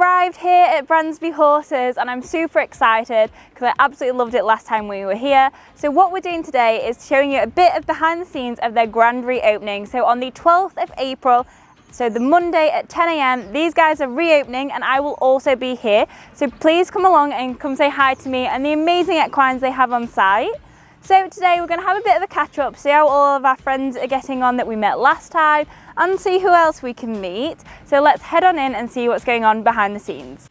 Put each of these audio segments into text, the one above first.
arrived here at Bransby Horses and I'm super excited because I absolutely loved it last time we were here. So what we're doing today is showing you a bit of behind the scenes of their grand reopening. So on the 12th of April, so the Monday at 10 AM, these guys are reopening and I will also be here. So please come along and come say hi to me and the amazing equines they have on site. So today we're going to have a bit of a catch up, see how all of our friends are getting on that we met last time and see who else we can meet. So let's head on in and see what's going on behind the scenes.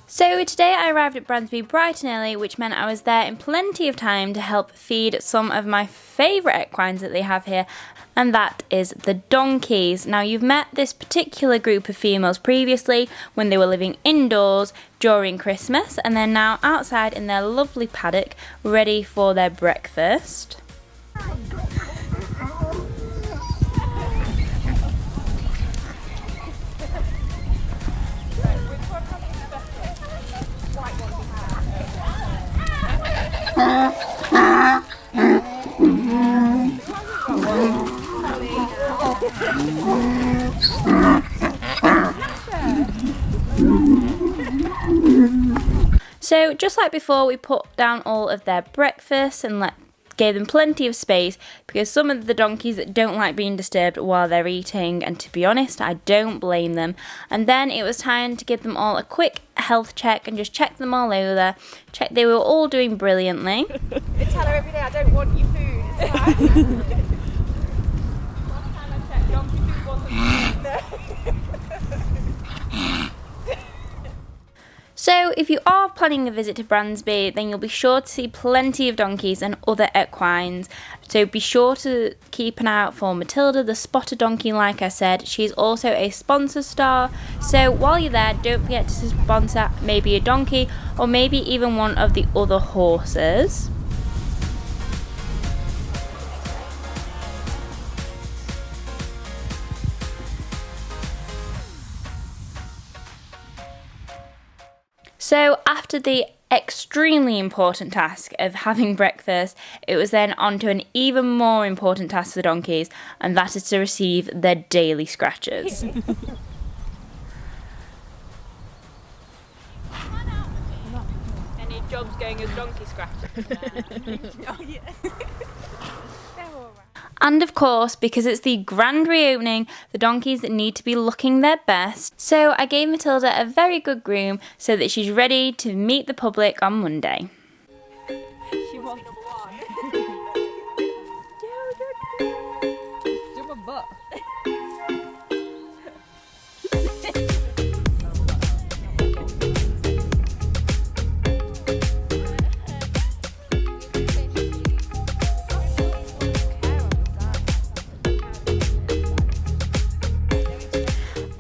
So today I arrived at Bransby bright and early, which meant I was there in plenty of time to help feed some of my favourite equines that they have here, and that is the donkeys. Now you've met this particular group of females previously when they were living indoors during Christmas, and they're now outside in their lovely paddock ready for their breakfast. So just like before, we put down all of their breakfast and gave them plenty of space because some of the donkeys don't like being disturbed while they're eating, and to be honest, I don't blame them. And then it was time to give them all a quick health check and just check them all over, check they were all doing brilliantly. I tell her every day I don't want your food. It's fine. Last time I checked, donkey food wasn't there. So if you are planning a visit to Bransby, then you'll be sure to see plenty of donkeys and other equines. So be sure to keep an eye out for Matilda, the spotter donkey. Like I said, she's also a sponsor star. So while you're there, don't forget to sponsor maybe a donkey or maybe even one of the other horses. So after the extremely important task of having breakfast, it was then on to an even more important task for the donkeys, and that is to receive their daily scratches. Any jobs going as donkey scratchers? Oh, yeah. And of course, because it's the grand reopening, the donkeys need to be looking their best. So I gave Matilda a very good groom so that she's ready to meet the public on Monday. She wants number one. Do my butt.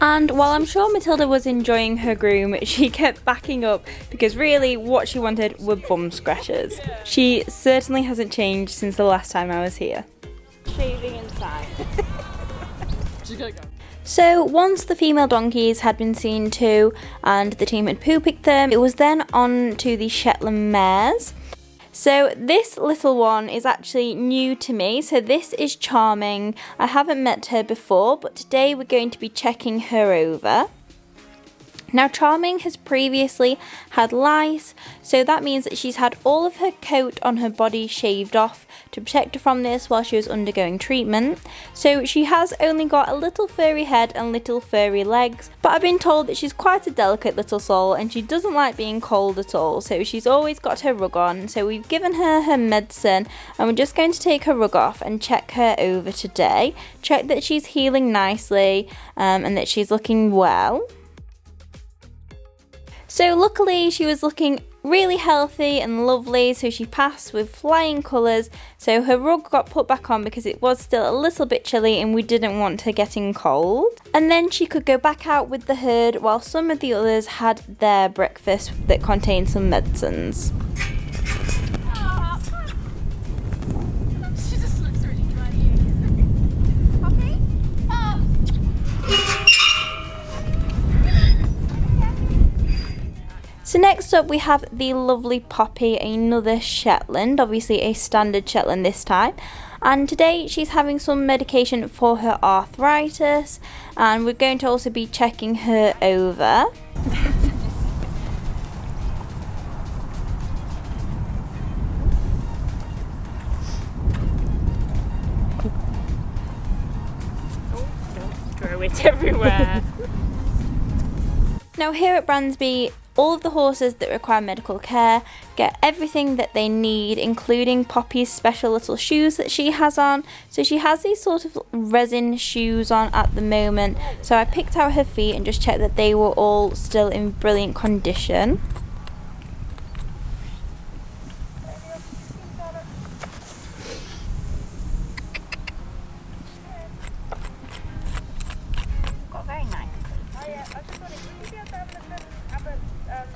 And while I'm sure Matilda was enjoying her groom, she kept backing up because really what she wanted were bum scratches. She certainly hasn't changed since the last time I was here. Shaving inside. She's gonna go. So once the female donkeys had been seen to and the team had poo-picked them, it was then on to the Shetland Mares. So this little one is actually new to me, so this is Charming. I haven't met her before, but today we're going to be checking her over. Now Charming has previously had lice, so that means that she's had all of her coat on her body shaved off to protect her from this while she was undergoing treatment. So she has only got a little furry head and little furry legs, but I've been told that she's quite a delicate little soul and she doesn't like being cold at all, so she's always got her rug on. So we've given her her medicine and we're just going to take her rug off and check her over today, check that she's healing nicely and that she's looking well. So luckily she was looking really healthy and lovely, so she passed with flying colours. So her rug got put back on because it was still a little bit chilly and we didn't want her getting cold. And then she could go back out with the herd while some of the others had their breakfast that contained some medicines. She just looks really funny. Okay? So next Next up we have the lovely Poppy, another Shetland, obviously a standard Shetland this time. And today she's having some medication for her arthritis, and we're going to also be checking her over. Throw it everywhere. Now here at Bransby, all of the horses that require medical care get everything that they need, including Poppy's special little shoes that she has on. So she has these sort of resin shoes on at the moment. So I picked out her feet and just checked that they were all still in brilliant condition.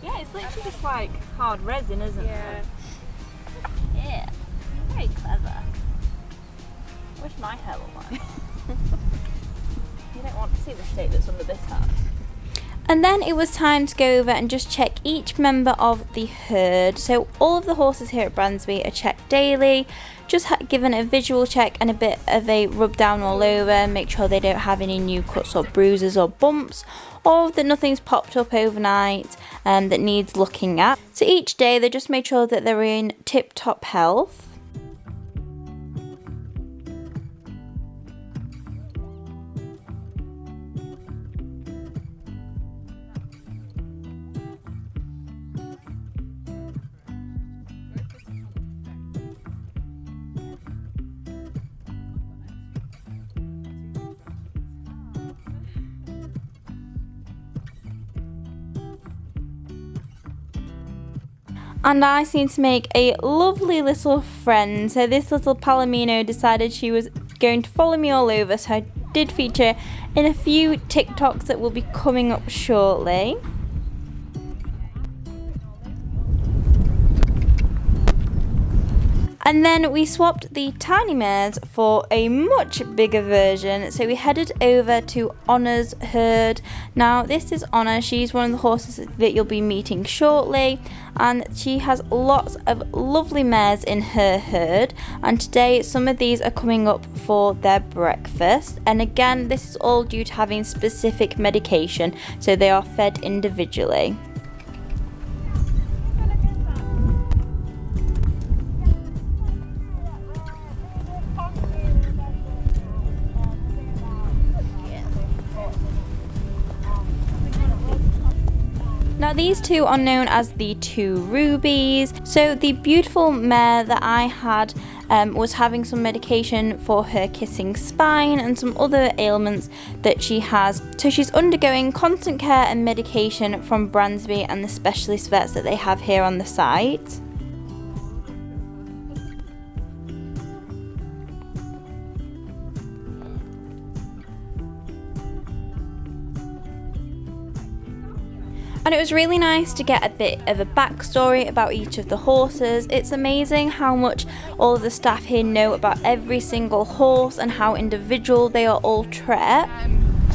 Yeah, it's literally just like hard resin, isn't it? Yeah. Very clever. I wish my hair looked like that. You don't want to see the state that's under this hat. And then it was time to go over and just check each member of the herd. So all of the horses here at Bransby are checked daily, just given a visual check and a bit of a rub down all over, make sure they don't have any new cuts or bruises or bumps, or that nothing's popped up overnight that needs looking at. So each day they just made sure that they're in tip-top health. And I seem to make a lovely little friend. So this little Palomino decided she was going to follow me all over. So I did feature in a few TikToks that will be coming up shortly. And then we swapped the tiny mares for a much bigger version. So we headed over to Honor's herd. Now this is Honor, she's one of the horses that you'll be meeting shortly. And she has lots of lovely mares in her herd. And today some of these are coming up for their breakfast. And again, this is all due to having specific medication. So they are fed individually. Now these two are known as the two rubies. So the beautiful mare that I had was having some medication for her kissing spine and some other ailments that she has. So she's undergoing constant care and medication from Bransby and the specialist vets that they have here on the site. And it was really nice to get a bit of a backstory about each of the horses. It's amazing how much all of the staff here know about every single horse and how individual they are all treated.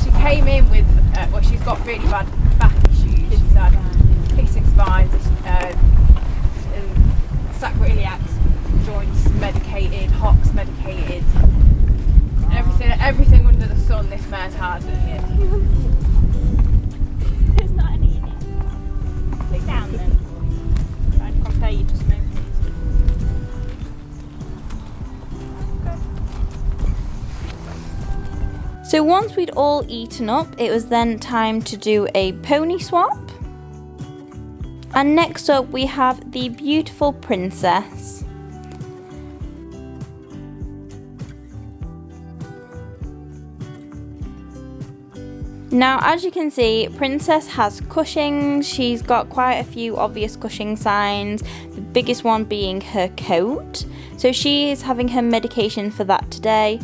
She came in with, well, she's got really bad back issues. She's had kissing spines, sacroiliac joints medicated, hocks medicated, everything under the sun this mare's had. It's not an easy. Sit down then. Try to compare you to Smokey. So once we'd all eaten up, it was then time to do a pony swap. And next up we have the beautiful Princess. Now, as you can see, Princess has Cushing's. She's got quite a few obvious Cushing signs, the biggest one being her coat. So she is having her medication for that today.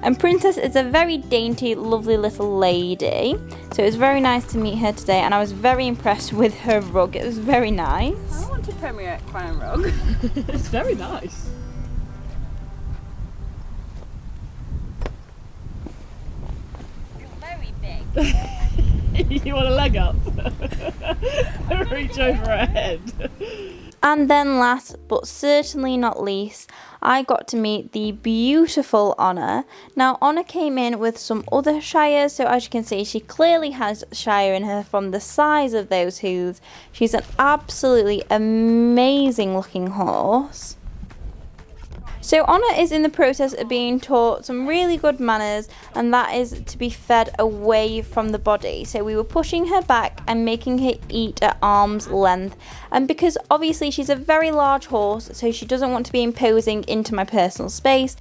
And Princess is a very dainty, lovely little lady. So it was very nice to meet her today, and I was very impressed with her rug. It was very nice. I want to premiere Equine rug. It's very nice. Very big. You want a leg up? Reach over her head. And then last but certainly not least, I got to meet the beautiful Honor. Now Honor came in with some other shires, so as you can see she clearly has shire in her from the size of those hooves. She's an absolutely amazing looking horse. So Honor is in the process of being taught some really good manners, and that is to be fed away from the body. So we were pushing her back and making her eat at arm's length, and because obviously she's a very large horse, so she doesn't want to be imposing into my personal space.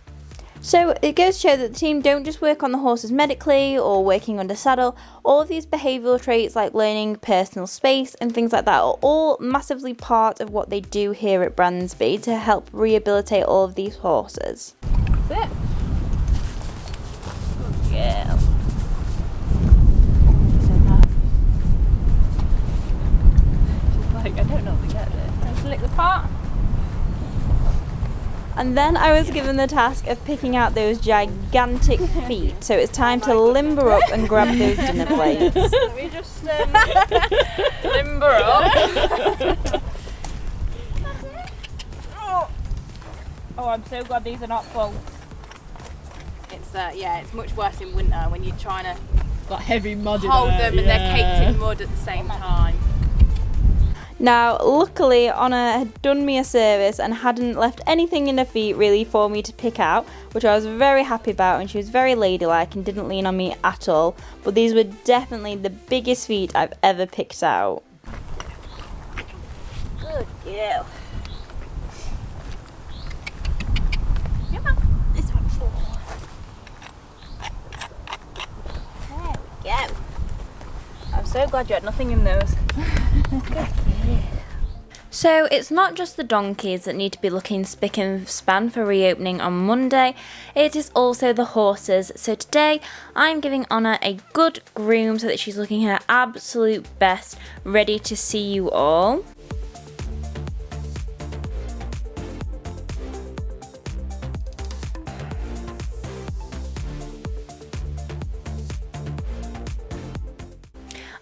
So it goes to show that the team don't just work on the horses medically or working under saddle. All of these behavioural traits like learning personal space and things like that are all massively part of what they do here at Bransby to help rehabilitate all of these horses. That's it. Good girl. She's like, I don't know how to get this. Let's lick the part. And then I was given the task of picking out those gigantic feet, so it's time to limber up and grab those dinner plates. Let me just limber up. Oh, I'm so glad these are not full. It's yeah, it's much worse in winter when you're trying to Like heavy mud in hold there, them and they're caked in mud at the same time. Now, luckily, Honor had done me a service and hadn't left anything in her feet really for me to pick out, which I was very happy about, and she was very ladylike and didn't lean on me at all. But these were definitely the biggest feet I've ever picked out. Good girl. This one's full. There we go. I'm so glad you had nothing in those. So it's not just the donkeys that need to be looking spick and span for reopening on Monday, it is also the horses. So today I'm giving Honor a good groom so that she's looking her absolute best, ready to see you all.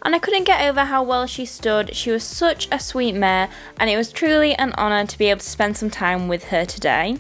And I couldn't get over how well she stood. She was such a sweet mare, and it was truly an honour to be able to spend some time with her today.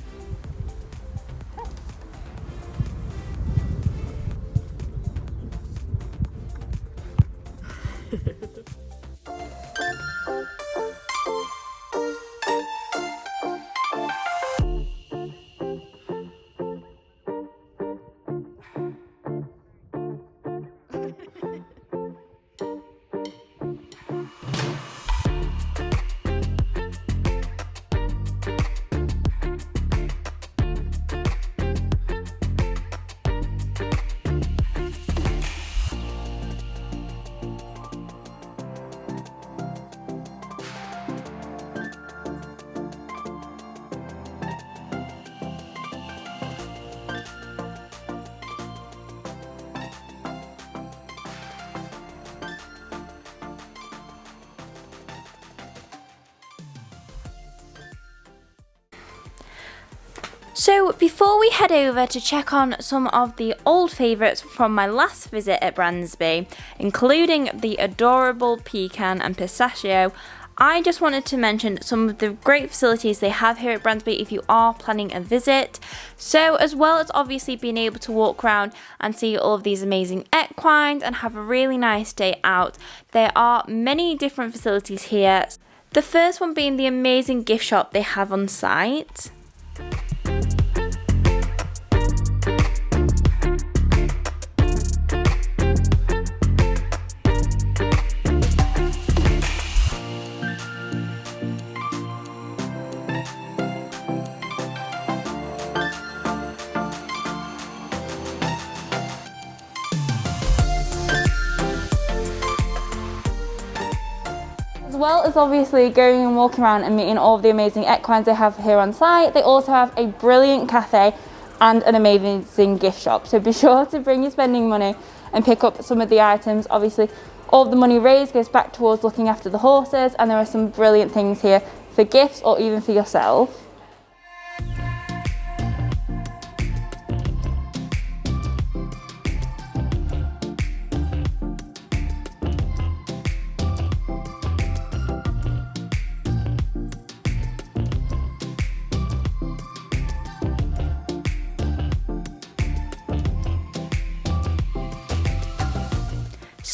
So before we head over to check on some of the old favourites from my last visit at Bransby, including the adorable Pekin and Pistachio, I just wanted to mention some of the great facilities they have here at Bransby if you are planning a visit. So as well as obviously being able to walk around and see all of these amazing equines and have a really nice day out, there are many different facilities here. The first one being the amazing gift shop they have on site. As well as obviously going and walking around and meeting all of the amazing equines they have here on site, they also have a brilliant cafe and an amazing gift shop. So be sure to bring your spending money and pick up some of the items. Obviously, all of the money raised goes back towards looking after the horses, and there are some brilliant things here for gifts or even for yourself.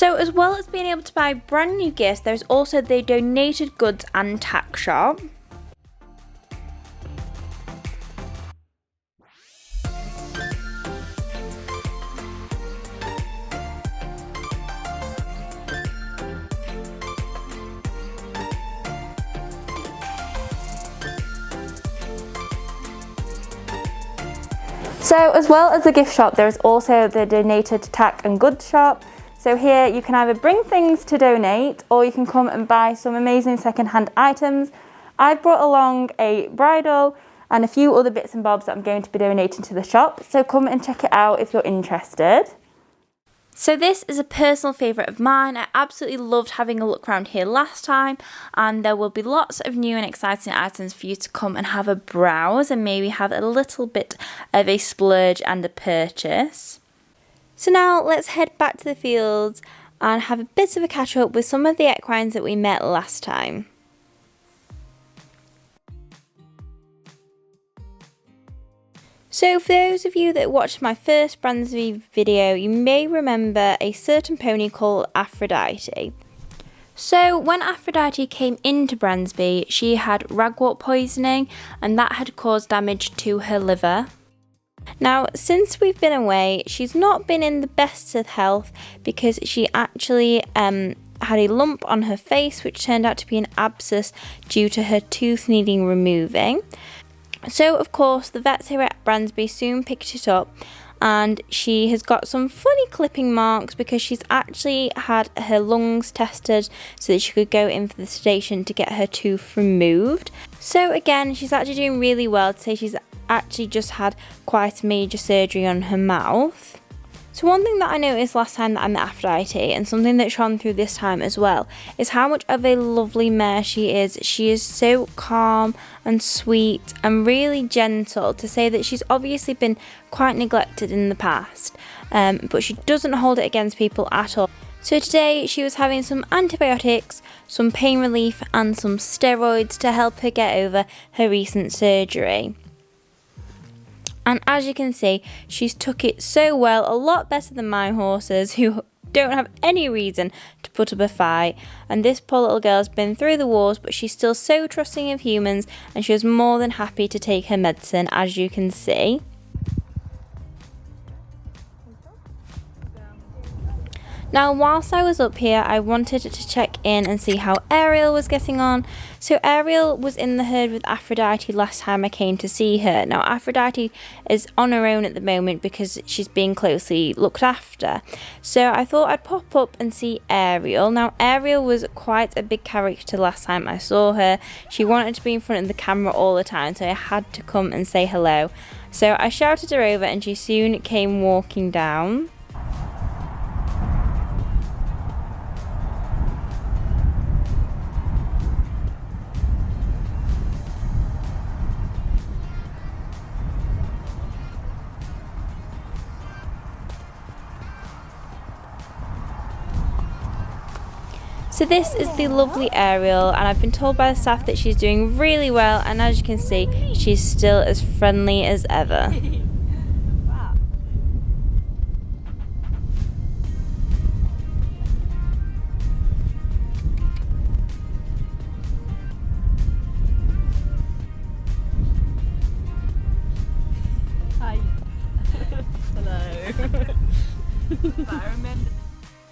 So as well as being able to buy brand new gifts, there's also the donated goods and tack shop. So as well as the gift shop, there is also the donated tack and goods shop. So here you can either bring things to donate or you can come and buy some amazing second-hand items. I've brought along a bridle and a few other bits and bobs that I'm going to be donating to the shop. So come and check it out if you're interested. So this is a personal favourite of mine. I absolutely loved having a look around here last time, and there will be lots of new and exciting items for you to come and have a browse and maybe have a little bit of a splurge and a purchase. So now let's head back to the fields and have a bit of a catch up with some of the equines that we met last time. So for those of you that watched my first Bransby video, you may remember a certain pony called Aphrodite. So when Aphrodite came into Bransby, she had ragwort poisoning and that had caused damage to her liver. Now, since we've been away, she's not been in the best of health because she actually had a lump on her face which turned out to be an abscess due to her tooth needing removing. So of course the vets here at Bransby soon picked it up, and she has got some funny clipping marks because she's actually had her lungs tested so that she could go in for the sedation to get her tooth removed. So again, she's actually doing really well to say she's actually just had quite a major surgery on her mouth. So one thing that I noticed last time that I met Aphrodite, and something that shone through this time as well, is how much of a lovely mare she is. She is so calm and sweet and really gentle, to say that she's obviously been quite neglected in the past, but she doesn't hold it against people at all. So today she was having some antibiotics, some pain relief and some steroids to help her get over her recent surgery. And as you can see, she's took it so well, a lot better than my horses who don't have any reason to put up a fight. And this poor little girl has been through the wars, but she's still so trusting of humans, and she was more than happy to take her medicine, as you can see. Now, whilst I was up here, I wanted to check in and see how Ariel was getting on. So Ariel was in the herd with Aphrodite last time I came to see her. Now, Aphrodite is on her own at the moment because she's being closely looked after. So I thought I'd pop up and see Ariel. Now, Ariel was quite a big character last time I saw her. She wanted to be in front of the camera all the time, so I had to come and say hello. So I shouted her over and she soon came walking down. So this is the lovely Ariel, and I've been told by the staff that she's doing really well, and as you can see, she's still as friendly as ever. Hi. Hello. I remember.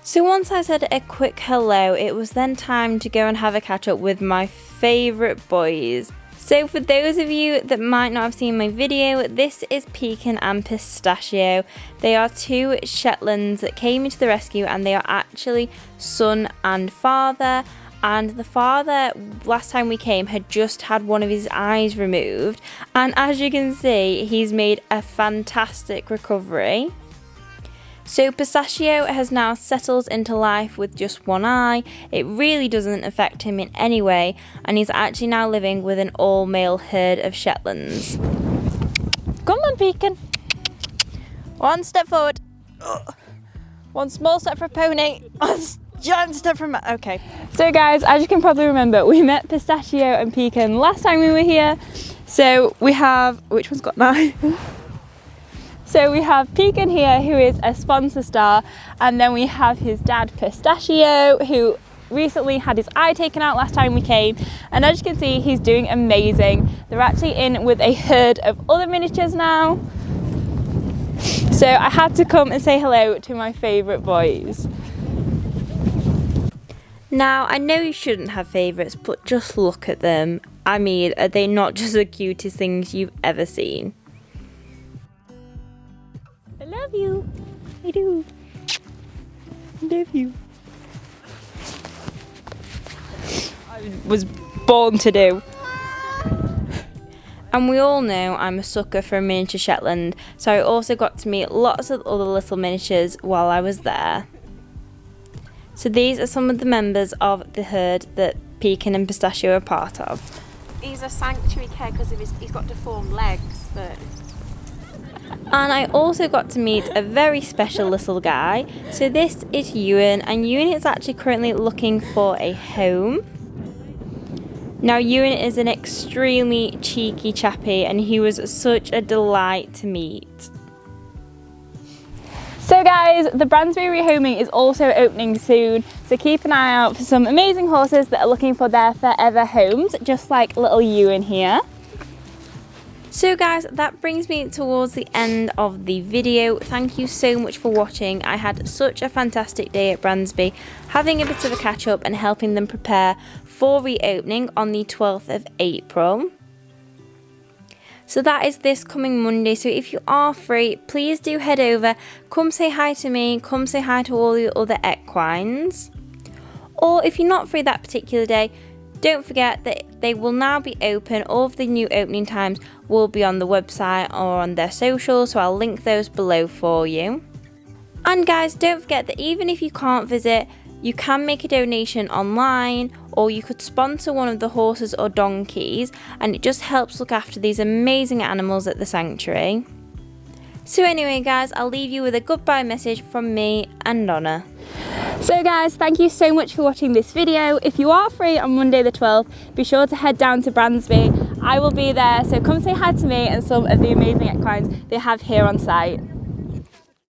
So once I said a quick hello, it was then time to go and have a catch up with my favourite boys. So for those of you that might not have seen my video, this is Pekin and Pistachio. They are two Shetlands that came into the rescue, and they are actually son and father. And the father, last time we came, had just had one of his eyes removed, and as you can see, he's made a fantastic recovery. So Pistachio has now settled into life with just one eye. It really doesn't affect him in any way, and he's actually now living with an all-male herd of Shetlands. Come on, Pekin. One step forward. One small step for a pony. One giant step for a... Okay. So guys, as you can probably remember, we met Pistachio and Pekin last time we were here. So we have... Which one's got an eye? So we have Pekin here, who is a sponsor star, and then we have his dad Pistachio, who recently had his eye taken out last time we came, and as you can see, he's doing amazing. They're actually in with a herd of other miniatures now. So I had to come and say hello to my favourite boys. Now, I know you shouldn't have favourites, but just look at them. I mean, are they not just the cutest things you've ever seen? I love you. I do. I love you. I was born to do. And we all know I'm a sucker for a miniature Shetland, so I also got to meet lots of other little miniatures while I was there. So these are some of the members of the herd that Pekin and Pistachio are part of. He's a sanctuary cat because he's got deformed legs, but... And I also got to meet a very special little guy. So this is Ewan, and Ewan is actually currently looking for a home. Now Ewan is an extremely cheeky chappy, and he was such a delight to meet. So guys, the Bransby rehoming is also opening soon, so keep an eye out for some amazing horses that are looking for their forever homes, just like little Ewan here. So guys, that brings me towards the end of the video. Thank you so much for watching. I had such a fantastic day at Bransby, having a bit of a catch up and helping them prepare for reopening on the 12th of April. So that is this coming Monday, so if you are free, please do head over, come say hi to me, come say hi to all the other equines. Or if you're not free that particular day, don't forget that they will now be open. All of the new opening times will be on the website or on their socials, so I'll link those below for you. And guys, don't forget that even if you can't visit, you can make a donation online, or you could sponsor one of the horses or donkeys, and it just helps look after these amazing animals at the sanctuary. So anyway guys, I'll leave you with a goodbye message from me and Donna. So guys, thank you so much for watching this video. If you are free on Monday the 12th, be sure to head down to Bransby. I will be there, so come say hi to me and some of the amazing equines they have here on site.